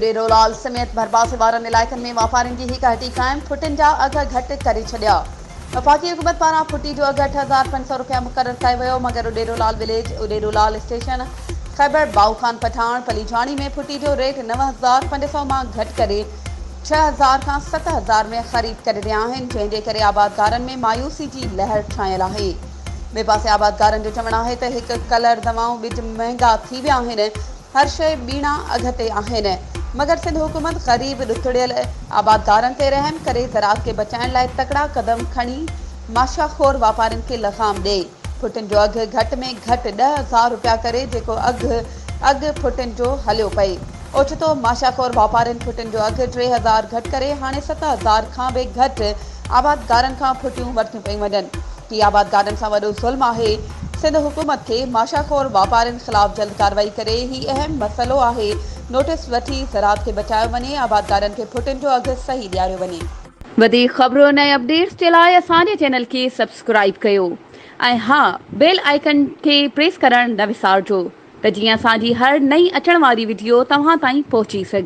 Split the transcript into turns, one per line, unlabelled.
उडेरोलाल समेत भरपासे वारनि इलाइक़नि में वापारियुनि जी हिक हटी क़ाइम, फुटिन जा अघ घटि करे छॾिया। वफ़ाक़ी हुकूमत पारां फुटी जो अघ 8,500 रुपया मुक़ररु कयो वियो, मगर उडेरोलाल विलेज, उडेरोलाल स्टेशन, खैबर बाऊखान पठान, पलीझाणी में फुटी जो रेट 9,500 मां घटि करे 6,000 खां 7,000 में ख़रीद करे रहिया आहिनि, जंहिंजे करे आबादकारनि में मायूसी जी लहर छायल आहे। ॿिए पासे आबादकारनि जो चवणु आहे त हिकु कलर दवाऊं ॿिज महांगा थी विया आहिनि, हर शइ ॿीणा अघ ते आहिनि, मगर सिंध हुकूमत ग़रीब ॾुखिड़ियल आबादकारनि ते रहम करे ज़राअत खे बचाइण लाइ तकड़ा क़दम खणी माशाखोर वापारियुनि खे लगाम ॾे। फुटिन जो अघ घटि में घटि 10,000 रुपया करे जेको अघ फुटिन जो हलियो पए। ओचितो माशाखोर वापारियुनि फुटिन जो अघ 3,000 घटि करे हाणे 7,000 खां बि घटि आबादकारनि खां फुटियूं वठियूं पयूं वञनि। ही आबादकारनि सां वॾो ज़ुल्म आहे। सिंध हुकूमत खे माशाखोर वापारियुनि ख़िलाफ़ जल्द कार्रवाई करे ही अहम मसइलो आहे। नोटिस वठी ज़राअत खे बचायो वञे, आबादकारनि खे फुटिन जो अघ सही ॾियारियो वञे। वधीक ख़बरुनि ऐं अपडेट्स जे लाइ असांजे चैनल खे सब्सक्राइब कयो ऐं हा, बेल आइकन खे प्रेस करणु न विसारिजो त जीअं असांजी हर नई अचण वारी वीडियो तव्हां ताईं पहुची सघे।